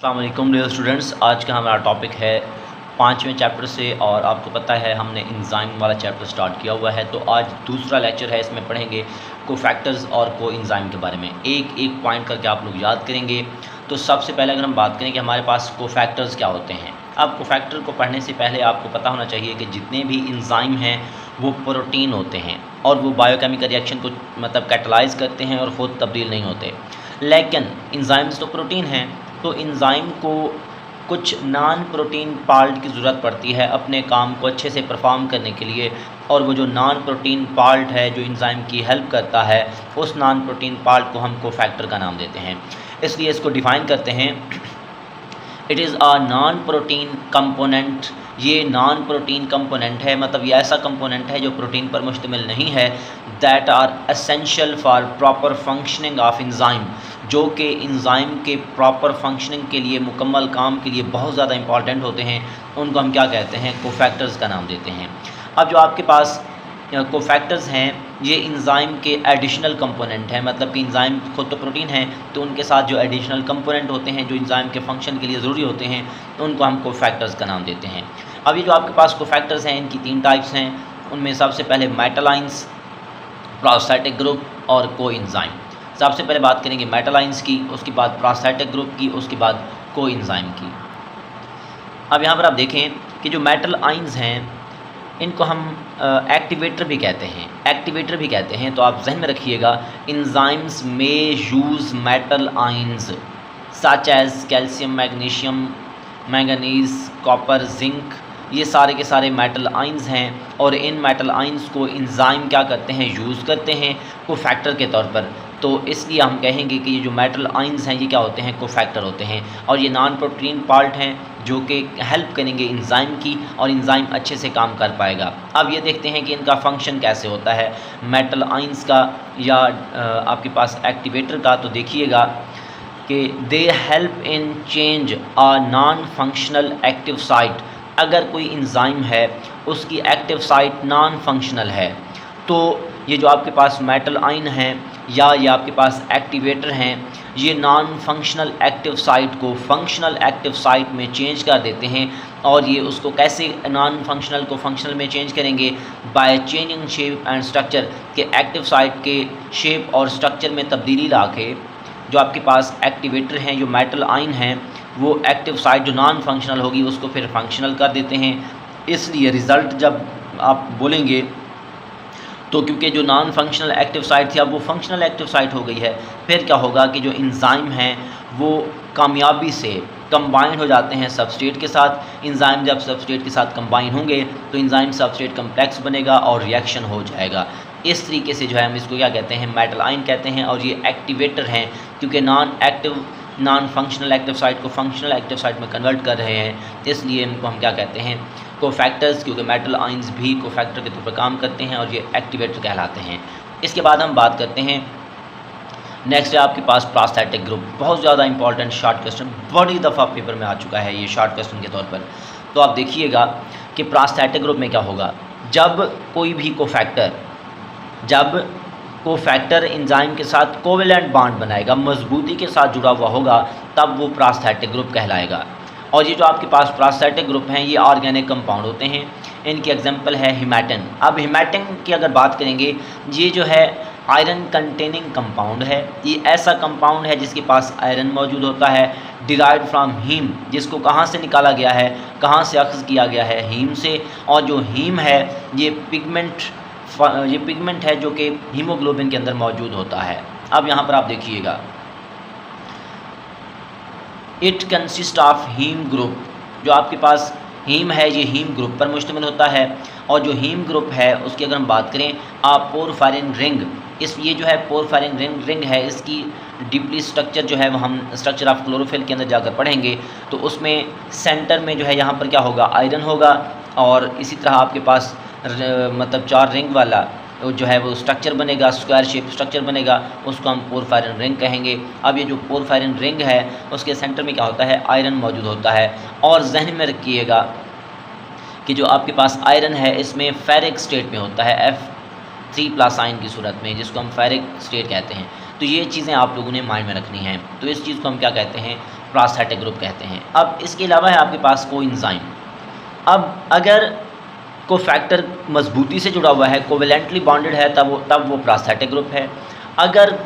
अस्सलाम वालेकुम dear students. आज का हमारा टॉपिक है 5वें चैप्टर से, और आपको पता है हमने एंजाइम वाला चैप्टर स्टार्ट किया हुआ है। तो आज दूसरा लेक्चर है, इसमें पढ़ेंगे कोफैक्टर्स और कोएंजाइम के बारे में। एक एक पॉइंट करके आप लोग याद करेंगे। तो सबसे पहले अगर हम बात करें कि हमारे पास कोफैक्टर्स क्या होते हैं। अब कोफैक्टर को पढ़ने से पहले आपको पता होना चाहिए कि जितने भी एंजाइम हैं वो प्रोटीन होते हैं, और वो बायोकेमिकल रिएक्शन को कैटलाइज करते हैं और ख़ुद तब्दील नहीं होते। लेकिन एंजाइम्स तो प्रोटीन हैं, तो एंजाइम को कुछ नॉन प्रोटीन पार्ट की ज़रूरत पड़ती है अपने काम को अच्छे से परफॉर्म करने के लिए। और वो जो नॉन प्रोटीन पार्ट है जो एंजाइम की हेल्प करता है, उस नॉन प्रोटीन पार्ट को हम कोफैक्टर का नाम देते हैं। इसलिए इसको डिफ़ाइन करते हैं, it is a non protein component. ये नॉन प्रोटीन कंपोनेंट है, मतलब ये ऐसा कंपोनेंट है जो प्रोटीन पर मुश्तमिल नहीं है। That are essential for proper functioning of enzyme, जो कि एंजाइम के प्रॉपर फंक्शनिंग के लिए, मुकम्मल काम के लिए बहुत ज़्यादा इंपॉर्टेंट होते हैं। उनको हम क्या कहते हैं? कोफैक्टर्स का नाम देते हैं। अब जो आपके पास कोफैक्टर्स हैं, ये एंजाइम के एडिशनल कंपोनेंट हैं, मतलब कि एंजाइम खुद तो प्रोटीन है, तो उनके साथ जो एडिशनल कंपोनेंट होते हैं जो एंजाइम के फंक्शन के लिए ज़रूरी होते हैं, उनको हम कोफैक्टर्स का नाम देते हैं। अब ये जो आपके पास कोफैक्टर्स हैं, इनकी 3 टाइप्स हैं। उनमें सबसे पहले मेटालाइंस, प्रोस्थेटिक ग्रुप और कोएंजाइम। सबसे पहले बात करेंगे मेटालाइंस की, उसके बाद प्रोस्थेटिक ग्रुप की, उसके बाद कोएंजाइम की। अब यहाँ पर आप देखें कि जो मेटल आइंस हैं, इनको हम एक्टिवेटर भी कहते हैं, एक्टिवेटर भी कहते हैं। तो आप जहन में रखिएगा, एंजाइम्स में use metal ions such as calcium, magnesium, manganese, copper, zinc, ये सारे के सारे मेटल आइंस हैं। और इन मेटल आइंस को एंजाइम क्या करते हैं? यूज़ करते हैं कोफैक्टर के तौर पर। तो इसलिए हम कहेंगे कि ये जो मेटल आइंस हैं ये क्या होते हैं? कोफैक्टर होते हैं। और ये नॉन प्रोटीन पार्ट हैं जो कि हेल्प करेंगे एंजाइम की, और एंजाइम अच्छे से काम कर पाएगा। अब ये देखते हैं कि इनका फंक्शन कैसे होता है मेटल आइंस का या आपके पास एक्टिवेटर का। तो देखिएगा कि they help in change a non functional active site. अगर कोई एंजाइम है उसकी एक्टिव साइट नॉन फंक्शनल है, तो ये जो आपके पास मेटल आइन हैं या ये आपके पास एक्टिवेटर हैं, ये नॉन फंक्शनल एक्टिव साइट को फंक्शनल एक्टिव साइट में चेंज कर देते हैं। और ये उसको कैसे नॉन फंक्शनल को फंक्शनल में चेंज करेंगे? By changing shape and structure, के एक्टिव साइट के शेप और स्ट्रक्चर में तब्दीली ला के जो आपके पास एक्टिवेटर हैं, जो मेटल आइन हैं, वो एक्टिव साइट जो नॉन फंक्शनल होगी उसको फिर फंक्शनल कर देते हैं। इसलिए रिज़ल्ट जब आप बोलेंगे तो क्योंकि जो नॉन फंक्शनल एक्टिव साइट थी अब वो फंक्शनल एक्टिव साइट हो गई है, फिर क्या होगा कि जो एंजाइम हैं वो कामयाबी से कंबाइन हो जाते हैं सबस्ट्रेट के साथ। एंजाइम जब सबस्ट्रेट के साथ कंबाइन होंगे तो एंजाइम सबस्ट्रेट कम्प्लेक्स बनेगा और रिएक्शन हो जाएगा। इस तरीके से जो है हम इसको क्या कहते हैं? मेटल आइन कहते हैं। और ये एक्टिवेटर हैं, क्योंकि नॉन फंक्शनल एक्टिव साइट को फंक्शनल एक्टिव साइट में कन्वर्ट कर रहे हैं, इसलिए इनको हम क्या कहते हैं? कोफैक्टर्स, क्योंकि मेटल आइंस भी कोफैक्टर के तौर पर काम करते हैं और ये एक्टिवेटर कहलाते हैं। इसके बाद हम बात करते हैं, नेक्स्ट है आपके पास प्रोस्थेटिक ग्रुप। बहुत ज़्यादा इंपॉर्टेंट शॉर्ट क्वेश्चन, बड़ी दफ़ा पेपर में आ चुका है ये शॉर्ट क्वेश्चन के तौर पर। तो आप देखिएगा कि प्रोस्थेटिक ग्रुप में क्या होगा। जब कोफैक्टर एंजाइम के साथ कोवेलेंट बॉन्ड बनाएगा, मजबूती के साथ जुड़ा हुआ होगा, तब वो प्रोस्थेटिक ग्रुप कहलाएगा। और ये जो आपके पास प्रोस्थेटिक ग्रुप हैं ये ऑर्गेनिक कंपाउंड होते हैं। इनकी एग्जांपल है हिमैटिन। अब हिमैटिन की अगर बात करेंगे, ये जो है आयरन कंटेनिंग कंपाउंड है। ये ऐसा कंपाउंड है जिसके पास आयरन मौजूद होता है, डिराइव्ड फ्रॉम हीम, जिसको कहाँ से निकाला गया है? कहाँ से अख्ज़ किया गया है? हीम से। और जो हीम है ये पिगमेंट है जो कि हीमोग्लोबिन के अंदर मौजूद होता है। अब यहाँ पर आप देखिएगा, it consist of haem group. जो आपके पास हीम है ये हीम ग्रुप पर मुश्तमिल होता है। और जो हीम ग्रुप है उसकी अगर हम बात करें, पोरफायरिन रिंग, ये जो है पोरफायरिन रिंग है, इसकी डीपली स्ट्रक्चर जो है वो हम स्ट्रक्चर ऑफ क्लोरोफिल के अंदर जाकर पढ़ेंगे। तो उसमें सेंटर में जो है यहाँ पर क्या होगा? आयरन होगा। और इसी तरह आपके पास 4 रिंग वाला जो है वो स्ट्रक्चर बनेगा, स्क्वायर शेप स्ट्रक्चर बनेगा, उसको हम पोरफायरिन रिंग कहेंगे। अब ये जो पोरफायरिन रिंग है उसके सेंटर में क्या होता है? आयरन मौजूद होता है। और जहन में रखिएगा कि जो आपके पास आयरन है इसमें फेरिक स्टेट में होता है, F3+ आयन की सूरत में, जिसको हम फेरिक स्टेट कहते हैं। तो ये चीज़ें आप लोगों ने माइंड में रखनी हैं। तो इस चीज़ को हम क्या कहते हैं? प्रोस्थेटिक ग्रुप कहते हैं। अब इसके अलावा है आपके पास कोएंजाइम। अब अगर कोफैक्टर मजबूती से जुड़ा हुआ है, कोवेलेंटली बॉन्डेड है, तब वो प्रोस्थेटिक ग्रुप है। अगर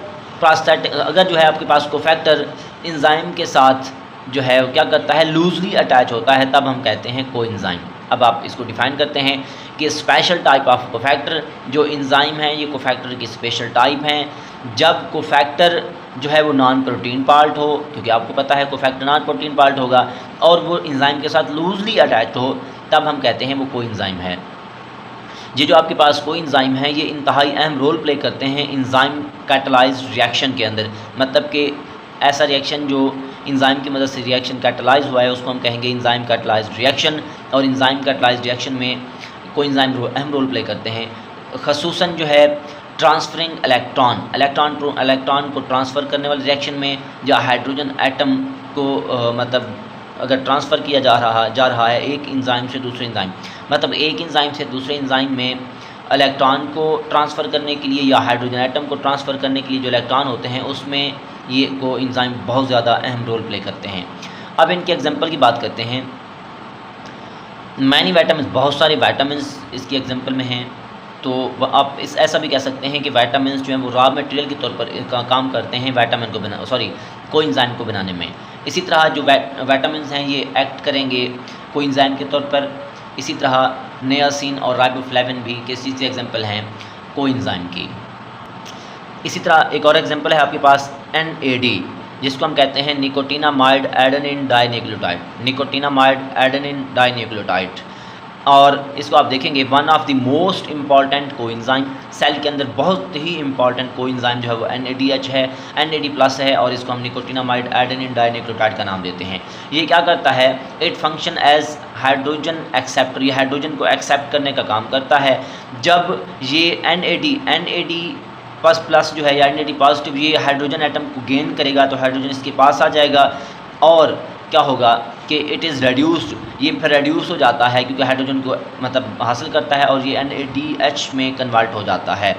अगर जो है आपके पास कोफैक्टर एंजाइम के साथ जो है वो क्या करता है, लूजली अटैच होता है, तब हम कहते हैं कोएंजाइम। अब आप इसको डिफ़ाइन करते हैं कि स्पेशल टाइप ऑफ कोफैक्टर जो एंजाइम है, ये कोफैक्टर की स्पेशल टाइप हैं। जब कोफैक्टर जो है वो नॉन प्रोटीन पार्ट हो, क्योंकि आपको पता है कोफैक्टर नॉन प्रोटीन पार्ट होगा, और वो एंजाइम के साथ लूजली अटैच हो, तब हम कहते हैं वो कोएंजाइम है। ये जो आपके पास कोएंजाइम है, ये इंतहाई अहम रोल प्ले करते हैं एंजाइम कैटलाइज्ड रिएक्शन के अंदर। मतलब कि ऐसा रिएक्शन जो एंजाइम की मदद से रिएक्शन कैटलाइज हुआ है, उसको हम कहेंगे एंजाइम कैटलाइज्ड रिएक्शन। और एंजाइम कैटलाइज्ड रिएक्शन में कोएंजाइम अहम रोल प्ले करते हैं, ख़ुसूसन जो है ट्रांसफरिंग इलेक्ट्रॉन को ट्रांसफ़र करने वाले रिएक्शन में, या हाइड्रोजन एटम को मतलब अगर ट्रांसफ़र किया जा रहा है एक एंजाइम से दूसरे एंजाइम, मतलब एक एंजाइम से दूसरे एंजाइम में इलेक्ट्रॉन को ट्रांसफ़र करने के लिए या हाइड्रोजन एटम को ट्रांसफ़र करने के लिए जो इलेक्ट्रॉन होते हैं, उसमें ये कोएंजाइम बहुत ज़्यादा अहम रोल प्ले करते हैं। अब इनके एग्जांपल की बात करते हैं। मैनी विटामिन, बहुत सारे विटामिन्स इसकी एग्जांपल में हैं। तो आप ऐसा भी कह सकते हैं कि विटामिन्स जो हैं वो रॉ मटेरियल के तौर पर काम करते हैं कोएंजाइम को बनाने में। इसी तरह जो विटामिन्स हैं ये एक्ट करेंगे कोएंजाइम के तौर पर। इसी तरह नियासिन और राइबोफ्लेविन भी किस चीज़ के एग्जांपल हैं, कोएंजाइम की। इसी तरह एक और एग्जांपल है आपके पास NAD, जिसको हम कहते हैं निकोटिनामाइड एडेनिन डाइन्यूक्लियोटाइड। और इसको आप देखेंगे one of the most important coenzyme, cell के अंदर बहुत ही इंपॉर्टेंट कोएंजाइम जो है वो NADH है, NAD+ है, और इसको हम निकोटिनामाइड एडेनिन डाइन्यूक्लियोटाइड का नाम देते हैं। ये क्या करता है, it function as hydrogen acceptor, ये हाइड्रोजन को एक्सेप्ट करने का काम करता है। जब ये NAD+ जो है या NAD+, ये हाइड्रोजन एटम को गेन करेगा तो हाइड्रोजन इसके पास आ जाएगा, और क्या होगा कि इट इज़ रेड्यूस्ड, ये फिर रेड्यूस हो जाता है क्योंकि हाइड्रोजन को मतलब हासिल करता है, और ये NADH में कन्वर्ट हो जाता है।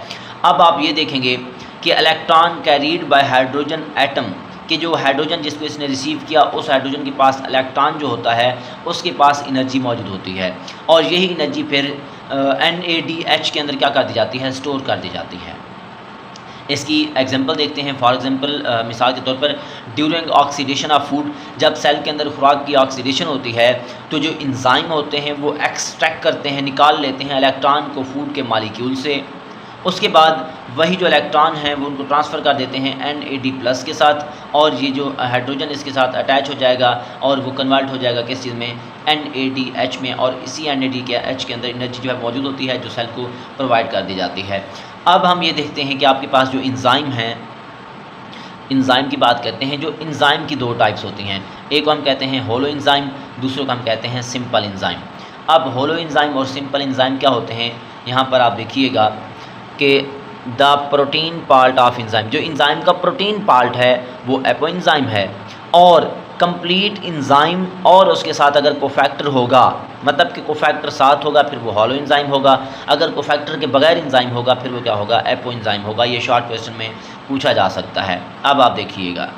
अब आप ये देखेंगे कि electron carried bye hydrogen atom, कि जो हाइड्रोजन जिसको इसने रिसीव किया, उस हाइड्रोजन के पास इलेक्ट्रॉन जो होता है उसके पास एनर्जी मौजूद होती है, और यही एनर्जी फिर NADH के अंदर क्या कर दी जाती है, स्टोर कर दी जाती है। इसकी एग्जांपल देखते हैं। फॉर एग्जांपल मिसाल के तौर पर ड्यूरिंग ऑक्सीडेशन ऑफ फूड, जब सेल के अंदर खुराक की ऑक्सीडेशन होती है तो जो एंजाइम होते हैं वो एक्सट्रैक्ट करते हैं, निकाल लेते हैं इलेक्ट्रॉन को फूड के मॉलिक्यूल से। उसके बाद वही जो इलेक्ट्रॉन हैं वो उनको ट्रांसफ़र कर देते हैं NAD+ के साथ, और ये जो हाइड्रोजन इसके साथ अटैच हो जाएगा और वो कन्वर्ट हो जाएगा किस चीज़ में, NADH में, और इसी NADH के अंदर एनर्जी जो है मौजूद होती है जो सेल को प्रोवाइड कर दी जाती है। अब हम ये देखते हैं कि आपके पास जो एंजाइम हैं, एंजाइम की बात करते हैं। जो एंजाइम की दो टाइप्स होती हैं, एक को हम कहते हैं होलो एंजाइम, दूसरे को हम कहते हैं सिंपल एंजाइम। अब होलो एंजाइम और सिंपल एंजाइम क्या होते हैं, यहाँ पर आप देखिएगा कि the protein part of enzyme, जो एंजाइम का प्रोटीन पार्ट है वो एपोएंजाइम है, और कंप्लीट एंजाइम और उसके साथ अगर कोफैक्टर होगा, मतलब कि कोफैक्टर साथ होगा फिर वो होलो एंजाइम होगा, अगर कोफैक्टर के बगैर एंजाइम होगा फिर वो क्या होगा, एपोएंजाइम होगा। ये शॉर्ट क्वेश्चन में पूछा जा सकता है। अब आप देखिएगा,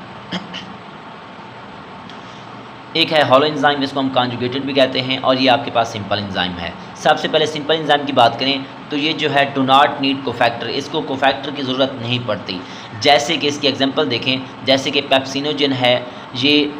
एक है होलो एंजाइम, इसको हम कॉन्जुगेटेड भी कहते हैं, और ये आपके पास सिंपल एंजाइम है। सबसे पहले सिंपल एंजाइम की बात करें तो ये जो है डू नॉट नीड कोफैक्टर, इसको कोफैक्टर की ज़रूरत नहीं पड़ती। जैसे कि इसकी एग्जांपल देखें, जैसे कि पेप्सिनोजन है, ये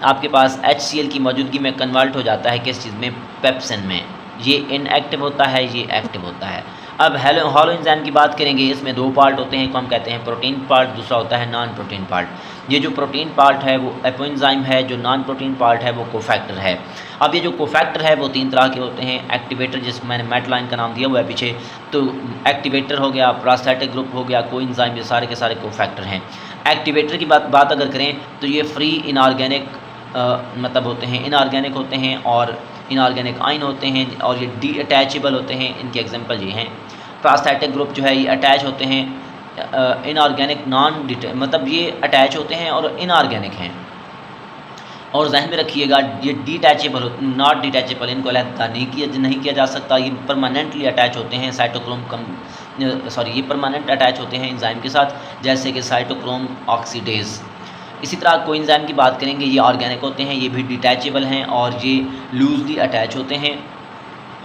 आपके पास HCl की मौजूदगी में कन्वर्ट हो जाता है किस चीज़ में, पेप्सिन में। ये इनएक्टिव होता है, ये एक्टिव होता है। अब होलो एंजाइम की बात करेंगे, इसमें दो पार्ट होते हैं, को हम कहते हैं प्रोटीन पार्ट, दूसरा होता है नॉन प्रोटीन पार्ट। ये जो प्रोटीन पार्ट है वो एपोएंजाइम है, जो नॉन प्रोटीन पार्ट है वो कोफैक्टर है। अब ये जो कोफैक्टर है वो तीन तरह के होते हैं। एक्टिवेटर, जिसको मैंने मेटलाइन का नाम दिया हुआ है पीछे, तो एक्टिवेटर हो गया, प्रोस्थेटिक ग्रुप हो गया, कोएंजाइम, ये सारे के सारे कोफैक्टर हैं। एक्टिवेटर की बात अगर करें तो ये फ्री इनऑर्गेनिक मतलब होते हैं, इनऑर्गेनिक होते हैं और इनऑर्गेनिक आयन होते हैं, और ये डी अटैचेबल होते हैं। इनके एग्जांपल ये हैं। प्रोस्थेटिक ग्रुप जो है ये अटैच होते हैं, इनऑर्गेनिक मतलब ये अटैच होते हैं और इनऑर्गेनिक हैं। और जहन में रखिएगा ये डिटैचेबल, नॉट डिटैचेबल, इनको अलग नहीं किया जा सकता। ये परमानेंटली अटैच होते हैं ये परमानेंट अटैच होते हैं एंजाइम के साथ, जैसे कि साइटोक्रोम ऑक्सीडेज। इसी तरह कोएंजाइम की बात करेंगे, ये ऑर्गेनिक होते हैं, ये भी डिटैचेबल हैं और ये लूजली अटैच होते हैं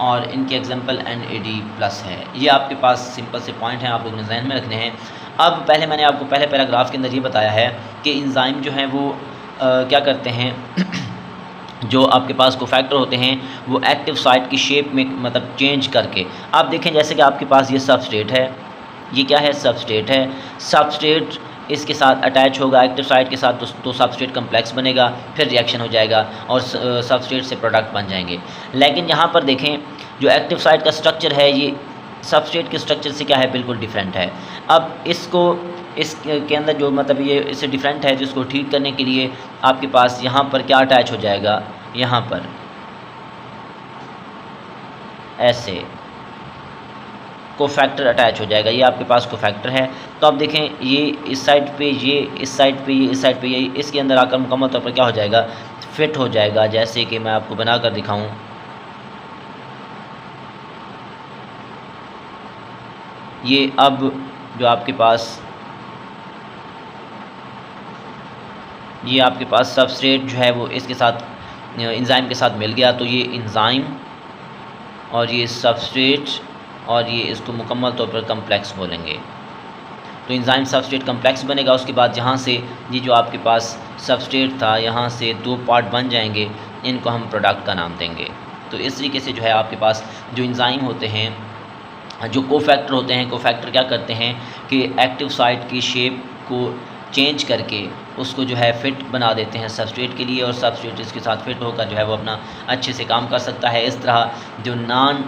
और इनके एग्जांपल NAD+ है। ये आपके पास सिंपल से पॉइंट हैं, आप लोगों ने जहन में रखने हैं। अब पहले मैंने आपको पहले पैराग्राफ के अंदर ये बताया है कि एंजाइम जो हैं वो क्या करते हैं जो आपके पास कोफैक्टर होते हैं वो एक्टिव साइट की शेप में मतलब चेंज करके, आप देखें जैसे कि आपके पास ये सबस्ट्रेट है, ये क्या है, सबस्ट्रेट है। सबस्ट्रेट इसके साथ अटैच होगा एक्टिव साइट के साथ, तो सबस्ट्रेट कम्प्लेक्स बनेगा, फिर रिएक्शन हो जाएगा और सबस्ट्रेट से प्रोडक्ट बन जाएंगे। लेकिन यहाँ पर देखें जो एक्टिव साइट का स्ट्रक्चर है ये सबस्ट्रेट के स्ट्रक्चर से क्या है, बिल्कुल डिफरेंट है। अब इसके अंदर जो मतलब ये इससे डिफरेंट है, जिसको ठीक करने के लिए आपके पास यहाँ पर क्या अटैच हो जाएगा, यहाँ पर ऐसे कोफैक्टर अटैच हो जाएगा। ये आपके पास कोफैक्टर है। तो आप देखें ये इस साइड पे, ये इस साइड पे, ये इस साइड पे, ये इसके अंदर आकर मुकम्मल तौर पर क्या हो जाएगा, फिट हो जाएगा। जैसे कि मैं आपको बना कर दिखाऊँ, ये अब जो आपके पास ये आपके पास सबस्ट्रेट जो है वो इसके साथ एंजाइम के साथ मिल गया, तो ये एंजाइम और ये सबस्ट्रेट और ये इसको मुकम्मल तौर पर कम्प्लेक्स बोलेंगे। तो एंजाइम सबस्ट्रेट कम्प्लेक्स बनेगा। उसके बाद यहाँ से ये जो आपके पास सबस्ट्रेट था, यहाँ से 2 पार्ट बन जाएंगे, इनको हम प्रोडक्ट का नाम देंगे। तो इस तरीके से जो है आपके पास जो एंजाइम होते हैं, जो कोफैक्टर होते हैं, कोफैक्टर क्या करते हैं कि एक्टिव साइट की शेप को चेंज करके उसको जो है फिट बना देते हैं सबस्ट्रेट के लिए, और सबस्ट्रेट इसके साथ फिट होकर जो है वो अपना अच्छे से काम कर सकता है। इस तरह जो नॉन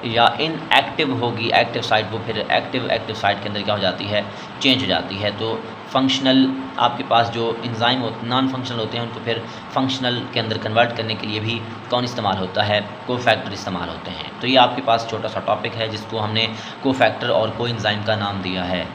या इनएक्टिव होगी एक्टिव साइट, वो फिर एक्टिव साइट के अंदर क्या हो जाती है, चेंज हो जाती है। तो फंक्शनल आपके पास जो एंजाइम नॉन फंक्शनल होते हैं उनको फिर फंक्शनल के अंदर कन्वर्ट करने के लिए भी कौन इस्तेमाल होता है, कोफैक्टर इस्तेमाल होते हैं। तो ये आपके पास छोटा सा टॉपिक है जिसको हमने कोफैक्टर और कोएंजाइम का नाम दिया है।